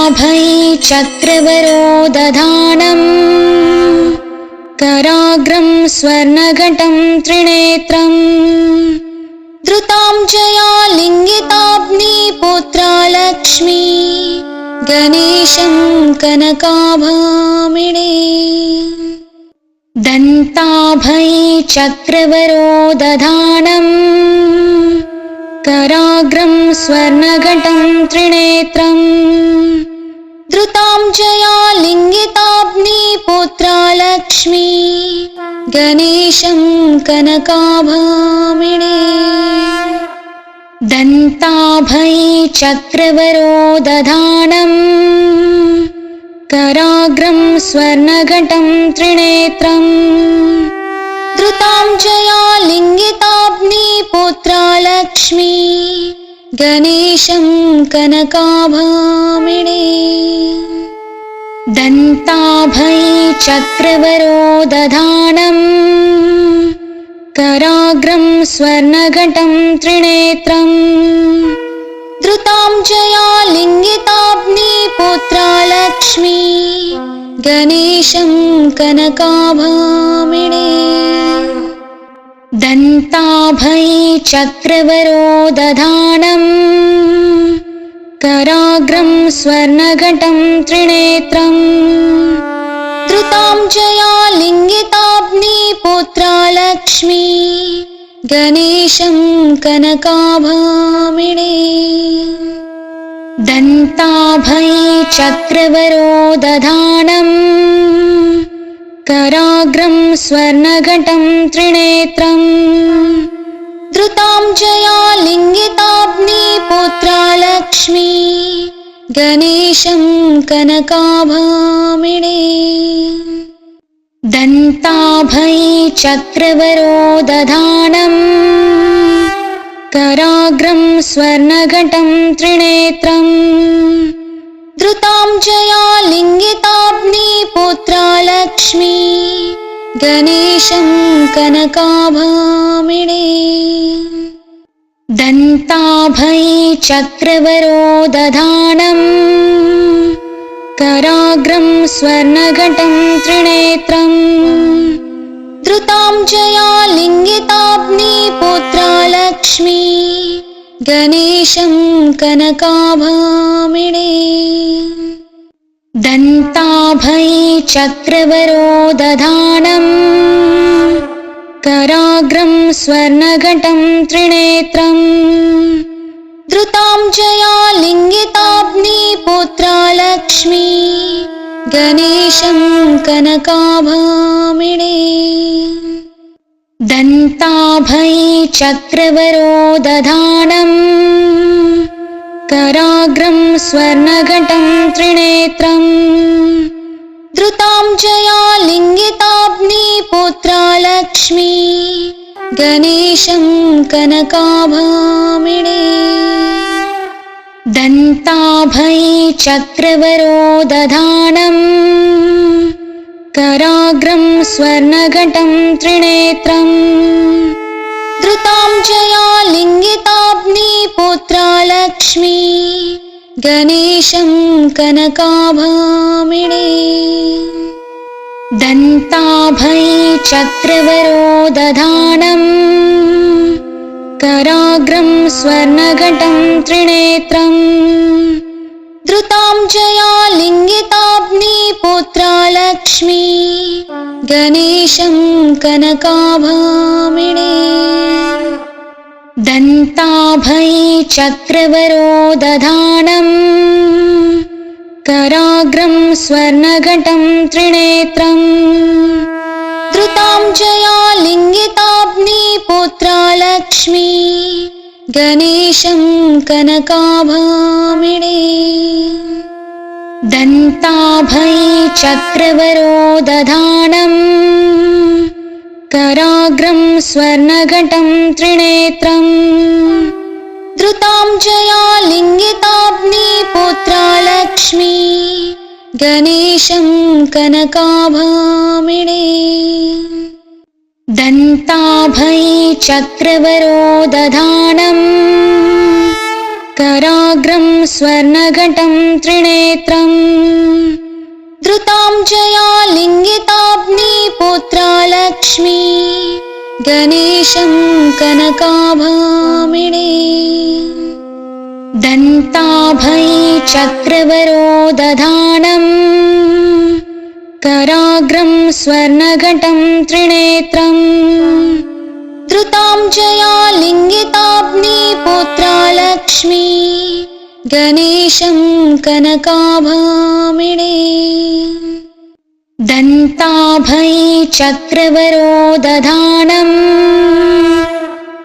दन्ताभै चक्रवरोदधानं कराग्रं स्वर्णघटं त्रिनेत्रं धृताञ्जया लिङ्गिताग्निपुत्रा लक्ष्मी गणेशं कनकाभामिने। दन्ताभै चक्रवरोदधानं कराग्रं स्वर्णघटं त्रिनेत्रं धृताञ्जया लिङ्गिताग्निपुत्रा लक्ष्मी गणेशं कनकाभामिने। दन्ताभै चक्रवरोदधानं कराग्रं स्वर्णघटं त्रिनेत्रं धृताञ्जया लिङ्गिताग्निपुत्रा लक्ष्मी गणेशं कनकाभामिने। दन्ताभै चक्रवरोदधानं कराग्रं स्वर्णघटं त्रिनेत्रं धृताञ्जया लिङ्गिताग्निपुत्रा लक्ष्मी गणेशं कनकाभामिने। दन्ताभै चक्रवरोदधानं कराग्रं स्वर्णघटं त्रिनेत्रं धृताञ्जया लिङ्गिताग्निपुत्रा लक्ष्मी गणेशं कनकाभामिने। दन्ताभै चक्रवरोदधानं कराग्रं स्वर्णघटं त्रिनेत्रं धृताञ्जया लिङ्गिताग्निपुत्रा लक्ष्मी गणेशं कनकाभामिने। दन्ताभै चक्रवरोदधानं कराग्रं स्वर्णघटं त्रिनेत्रं धृताञ्जया लिङ्गिताग्निपुत्रा लक्ष्मी गणेशं कनकाभामिने। दन्ताभै चक्रवरोदधानं कराग्रं स्वर्णघटं त्रिनेत्रं धृताञ्जया लिङ्गिताग्निपुत्रा लक्ष्मी गणेशं कनकाभामिने। दन्ताभै चक्रवरोदधानं कराग्रं स्वर्णघटं त्रिनेत्रं धृताञ्जया लिङ्गिताग्निपुत्रा लक्ष्मी गणेशं कनकाभामिने। दन्ताभै चक्रवरोदधानं कराग्रं स्वर्णघटं त्रिनेत्रं धृताञ्जया लिङ्गिताग्निपुत्रा लक्ष्मी गणेशं कनकाभामिने। दन्ताभै चक्रवरोदधानं कराग्रं स्वर्णघटं त्रिनेत्रं धृताञ्जया लिङ्गिताग्निपुत्रा लक्ष्मी गणेशं कनकाभामिने। दन्ताभै चक्रवरोदधानं कराग्रं स्वर्णघटं त्रिनेत्रं धृताञ्जया लिङ्गिताग्निपुत्रा लक्ष्मी गणेशं कनकाभामिने। दन्ताभै चक्रवरोदधानं कराग्रं स्वर्णघटं त्रिनेत्रं धृताञ्जया लिङ्गिताग्निपुत्रा लक्ष्मी गणेशं कनकाभामिने। दन्ताभै चक्रवरोदधानं कराग्रं स्वर्णघटं त्रिनेत्रं धृताञ्जया लिङ्गिताग्निपुत्रा लक्ष्मी गणेशं कनकाभामिने। दन्ताभै चक्रवरोदधानं कराग्रं स्वर्णघटं त्रिनेत्रम् धृतां जया लिङ्गिताग्निपुत्रा लक्ष्मी गणेशं कनकाभामिनी दन्ताभये चक्रवरोदधानम् कराग्रं स्वर्णघटं त्रिनेत्रम् धृतां जया लिङ्गिताग्निपुत्रा लक्ष्मी गणेशं कनकाभामिनी दन्ताभये चक्रवरोदधानम्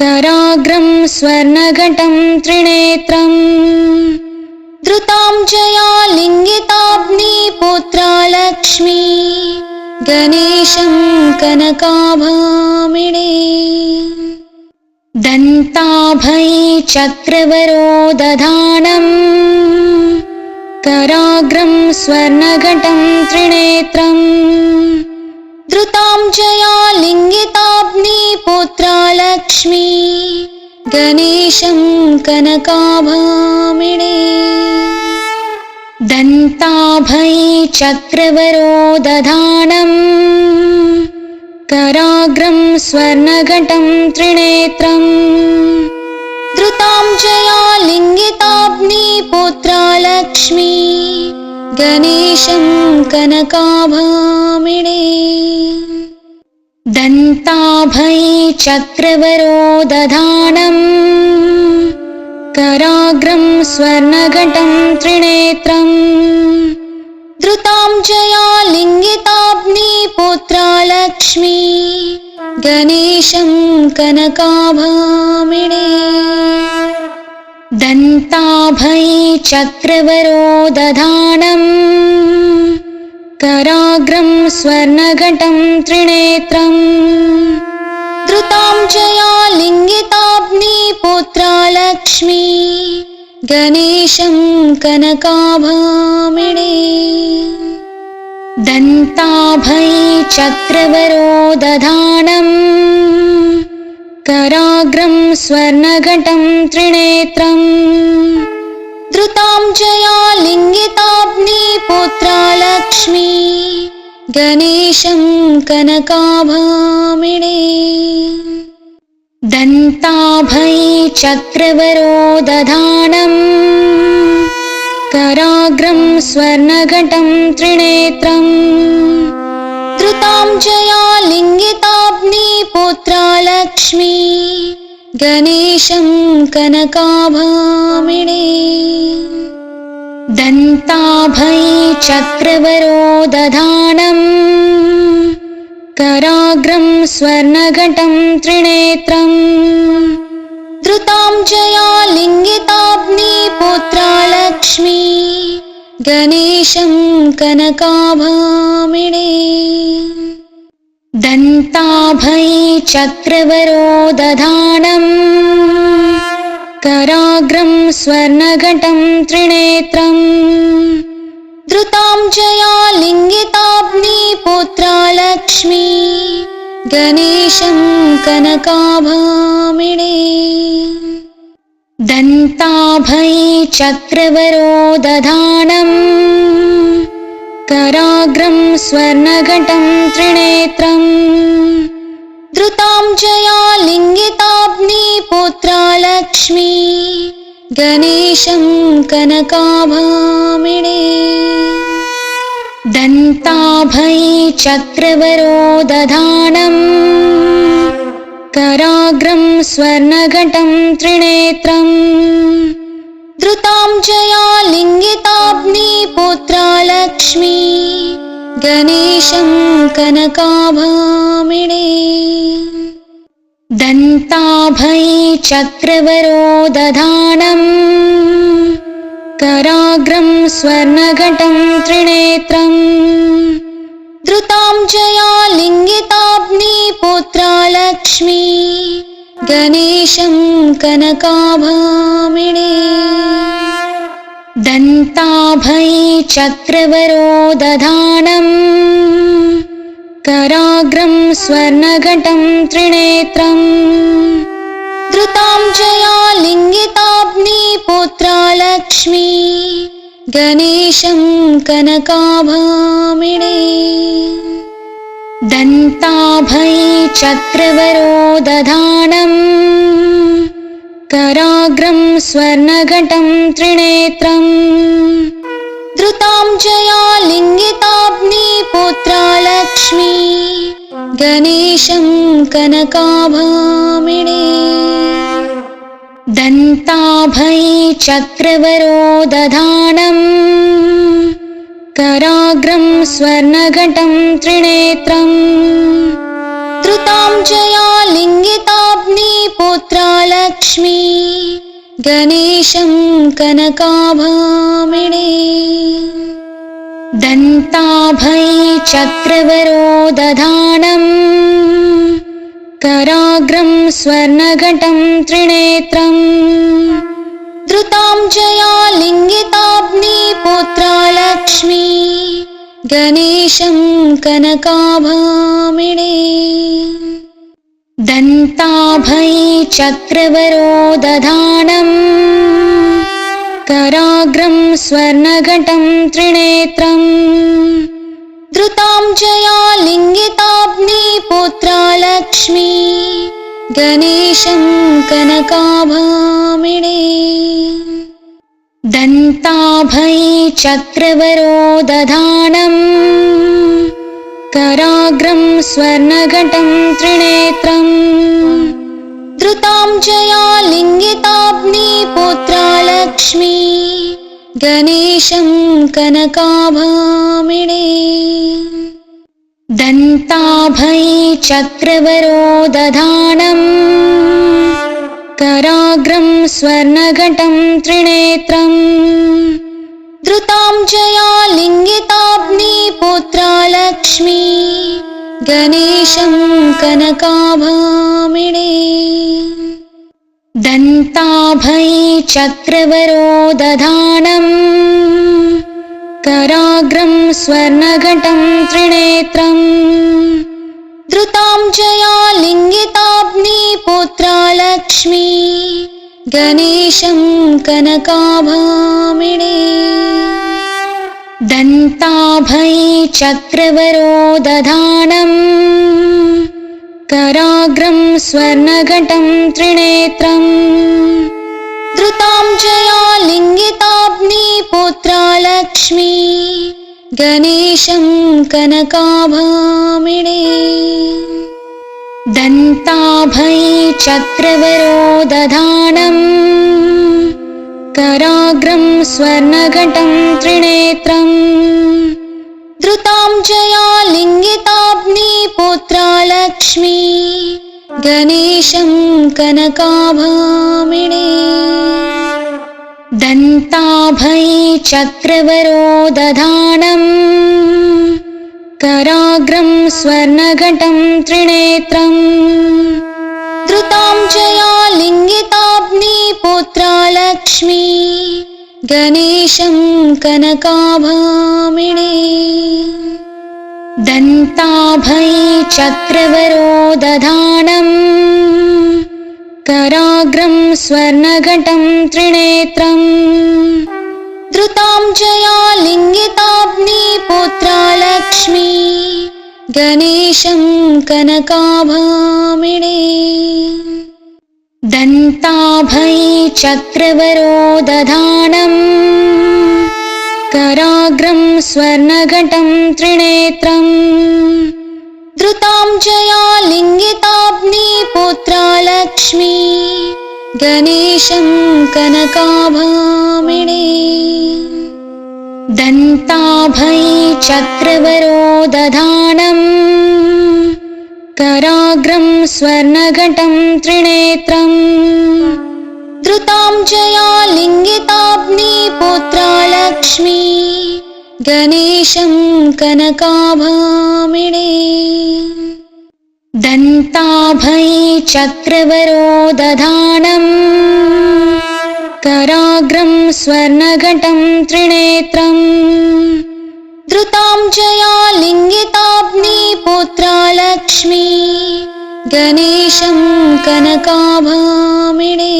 कराग्रं स्वर्णघटं त्रिनेत्रम् धृतां जया लिङ्गिताग्निपुत्रा लक्ष्मी गणेशं कनकाभामिनी दन्ताभये चक्रवरोदधानम् कराग्रं स्वर्णघटं त्रिनेत्रम् धृतां जया लिङ्गिताग्निपुत्रा लक्ष्मी गणेशं कनकाभामिनी दन्ताभये चक्रवरोदधानम् कराग्रं स्वर्णघटं त्रिनेत्रम् धृतां जया लिङ्गिताग्निपुत्रा लक्ष्मी गणेशं कनकाभामिनी दन्ताभये चक्रवरोदधानम् कराग्रं स्वर्णघटं त्रिनेत्रम् धृतां जया लिङ्गिताग्निपुत्रा लक्ष्मी गणेशं कनकाभामिनी दन्ताभये चक्रवरोदधानम् कराग्रं स्वर्णघटं त्रिनेत्रम् धृतां जया लिङ्गिताग्निपुत्रा लक्ष्मी गणेशं कनकाभामिनी दन्ताभये चक्रवरोदधानम् कराग्रं स्वर्णघटं त्रिनेत्रम् धृतां जया लिङ्गिताग्निपुत्रा लक्ष्मी गणेशं कनकाभामिनी दन्ताभये चक्रवरोदधानम् कराग्रं स्वर्णघटं त्रिनेत्रम् धृतां जया लिङ्गिताग्निपुत्रा लक्ष्मी गणेशं कनकाभामिनी दन्ताभये चक्रवरोदधानम् कराग्रं स्वर्णघटं त्रिनेत्रम् धृतां जया लिङ्गिताग्निपुत्रा लक्ष्मी गणेशं कनकाभामिनी दन्ताभये चक्रवरोदधानम् कराग्रं स्वर्णघटं त्रिनेत्रम् धृतां जया लिङ्गिताग्निपुत्रा लक्ष्मी गणेशं कनकाभामिनी दन्ताभये चक्रवरोदधानम् कराग्रं स्वर्णघटं त्रिनेत्रम् धृतां जया लिङ्गिताग्निपुत्रा लक्ष्मी गणेशं कनकाभामिनी दन्ताभये चक्रवरोदधानम् कराग्रं स्वर्णघटं त्रिनेत्रम् धृतां जया लिङ्गिताग्निपुत्रा लक्ष्मी गणेशं कनकाभामिनी दन्ताभये चक्रवरोदधानम् कराग्रं स्वर्णघटं त्रिनेत्रम् धृतां जया लिङ्गिताग्निपुत्रा लक्ष्मी गणेशं कनकाभामिनी दन्ताभये चक्रवरोदधानम् कराग्रं स्वर्णघटं त्रिनेत्रम् धृतां जया लिङ्गिताब्निपुत्रा लक्ष्मी गणेशं कनकाभामिनी दन्ताभये चक्रवरोदधानम् कराग्रं स्वर्णघटं त्रिनेत्रम् धृताञ्जया लिङ्गिताब्निपुत्रा लक्ष्मी गणेशं कनकाभामिनी दन्ताभये चक्रवरोदधानम् कराग्रं स्वर्णघटं त्रिनेत्रम् धृताञ्जया लिङ्गिताब्निपुत्रा लक्ष्मी गणेशं कनकाभामिनी दन्ताभये चक्रवरोदधानम् कराग्रं स्वर्णघटं त्रिनेत्रम् धृताञ्जया लिङ्गिताब्निपुत्रा लक्ष्मी गणेशं कनकाभामिनी दन्ताभये चक्रवरोदधानम् कराग्रं स्वर्णघटं त्रिनेत्रम् धृताञ्जया लिङ्गिताब्निपुत्रा लक्ष्मी गणेशं कनकाभामिनी दन्ताभये चक्रवरोदधानम् कराग्रं स्वर्णघटं त्रिनेत्रम् धृताञ्जया लिङ्गिताब्निपुत्रा लक्ष्मी गणेशं कनकाभामिनी दन्ताभये चक्रवरोदधानम् कराग्रं स्वर्णघटं त्रिनेत्रम् धृताञ्जया लिङ्गिताब्निपुत्रा लक्ष्मी गणेशं कनकाभामिनी दन्ताभये चक्रवरोदधानम् कराग्रं स्वर्णघटं त्रिनेत्रम् धृताञ्जया लिङ्गिताब्निपुत्रा लक्ष्मी गणेशं कनकाभामिनी दन्ताभये चक्रवरोदधानम् कराग्रं स्वर्णघटं त्रिनेत्रम् धृताञ्जया लिङ्गिताब्निपुत्रा लक्ष्मी गणेशं कनकाभामिनी दन्ताभये चक्रवरोदधानम् कराग्रं स्वर्णघटं त्रिनेत्रम् धृताञ्जया लिङ्गिताब्निपुत्रा लक्ष्मी गणेशं कनकाभामिनी दन्ताभये चक्रवरोदधानम् कराग्रं स्वर्णघटं त्रिनेत्रम् धृताञ्जया लिङ्गिताब्निपुत्रा लक्ष्मी गणेशं कनकाभामिनी दन्ताभये चक्रवरोदधानम् कराग्रं स्वर्णघटं त्रिनेत्रम् धृताञ्जया लिङ्गिताब्निपुत्रा लक्ष्मी गणेशं कनकाभामिनी दन्ताभये चक्रवरोदधानम् कराग्रं स्वर्णघटं त्रिनेत्रम् धृताञ्जया लिङ्गिताब्निपुत्रा लक्ष्मी गणेशं कनकाभामिनी दन्ताभये चक्रवरोदधानम् कराग्रं स्वर्णघटं त्रिनेत्रम् धृताञ्जया लिङ्गिताब्निपुत्रा लक्ष्मी गणेशं कनकाभामिनी दन्ताभये चक्रवरोदधानम् कराग्रं स्वर्णघटं त्रिनेत्रम् धृताञ्जया लिङ्गिताब्निपुत्रा लक्ष्मी गणेशं कनकाभामिनी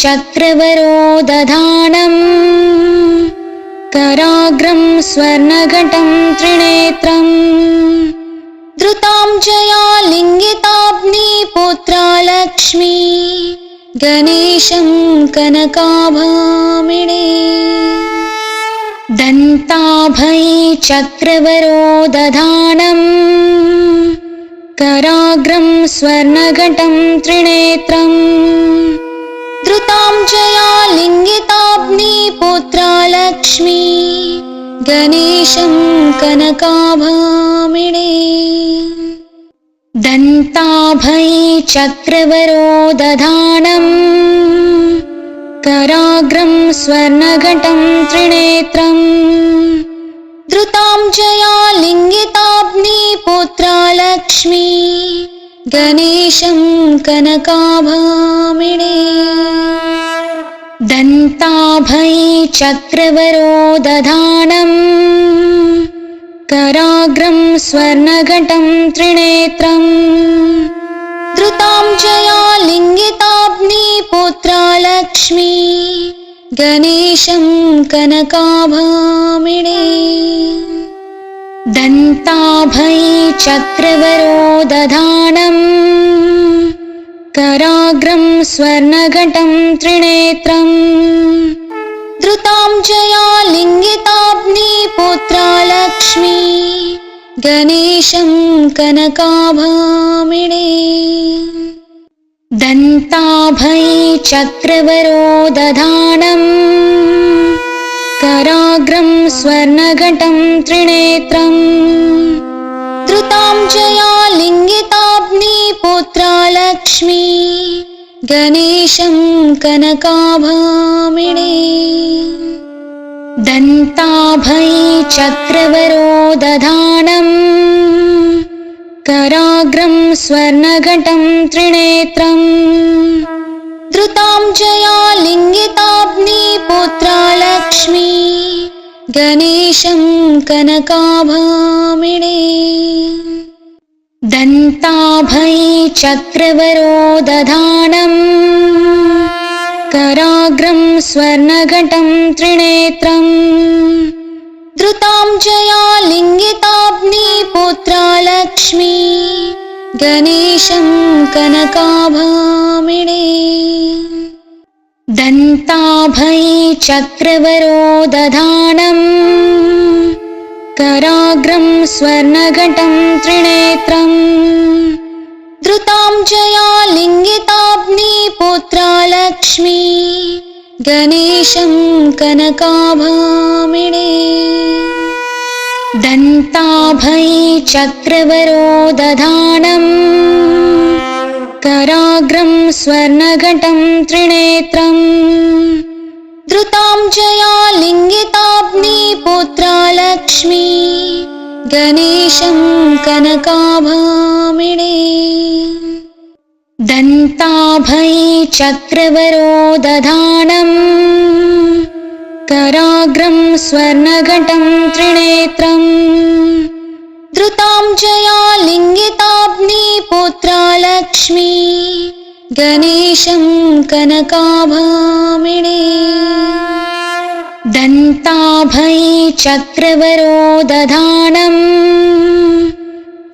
चक्रवरोदधानं कराग्रं स्वर्णघटं त्रिनेत्रं धृताञ्जया लिङ्गिताग्निपुत्रा लक्ष्मी गणेशं कनकाभामिने दन्ताभये चक्रवरोदधानं कराग्रं स्वर्णघटं त्रिनेत्रं धृताञ्जया लिङ्गिताग्निपुत्रा लक्ष्मी गणेशं कनकाभामिने दन्ताभये चक्रवरोदधानं कराग्रं स्वर्णघटं त्रिनेत्रं धृताञ्जया लिङ्गिताग्निपुत्रा लक्ष्मी गणेशं कनकाभामिने दन्ताभये चक्रवरोदधानं कराग्रं स्वर्णघटं त्रिनेत्रं धृताञ्जया लिङ्गिताग्निपुत्रा लक्ष्मी गणेशं कनकाभामिने दन्ताभये चक्रवरोदधानं कराग्रं स्वर्णघटं त्रिनेत्रं धृताञ्जया लिङ्गिताग्निपुत्रा लक्ष्मी गणेशं कनकाभामिने दन्ताभये चक्रवरोदधानं कराग्रं स्वर्णघटं त्रिनेत्रं धृताञ्जया लिङ्गिताग्निपुत्रा लक्ष्मी गणेशं कनकाभामिने दन्ताभये चक्रवरोदधानं कराग्रं स्वर्णघटं त्रिनेत्रं धृताञ्जया लिङ्गिताग्निपुत्रा लक्ष्मी गणेशं कनकाभामिने दन्ताभये चक्रवरोदधानं कराग्रं स्वर्णघटं त्रिनेत्रं धृताञ्जया लिङ्गिताग्निपुत्रा लक्ष्मी गणेशं कनकाभामिने दन्ताभये चक्रवरोदधानं कराग्रं स्वर्णघटं त्रिनेत्रं धृताञ्जया लिङ्गिताग्निपुत्रा लक्ष्मी गणेशं कनकाभामिने दन्ताभये चक्रवरोदधानं कराग्रं स्वर्णघटं त्रिनेत्रं धृताञ्जया लिङ्गिताग्निपुत्रा लक्ष्मी गणेशं कनकाभामिने दन्ताभये चक्रवरोदधानं कराग्रं स्वर्णघटं त्रिनेत्रं धृताञ्जया लिङ्गिताग्निपुत्रा लक्ष्मी गणेशं कनकाभामिने दन्ताभये चक्रवरोदधानं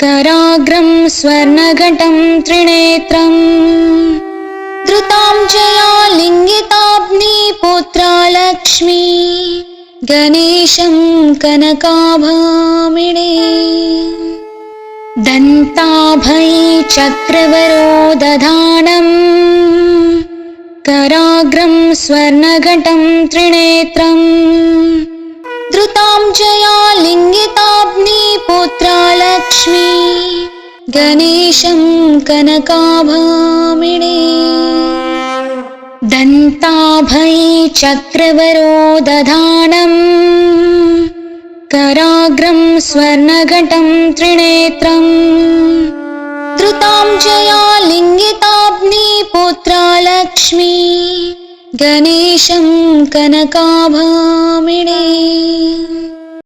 कराग्रं स्वर्णघटं त्रिनेत्रं धृताञ्जया लिङ्गिताग्निपुत्रा लक्ष्मी गणेशं कनकाभामिने दन्ताभये चक्रवरोदधानं कराग्रं स्वर्णघटं त्रिनेत्रं धृताञ्जया लिङ्गिताग्निपुत्रा लक्ष्मी गणेशं कनकाभामिने दन्ताभये चक्रवरोदधानं कराग्रं स्वर्णघटं त्रिनेत्रं धृताञ्जया लिङ्गिताग्निपुत्रा लक्ष्मी गणेशं कनकाभामिने।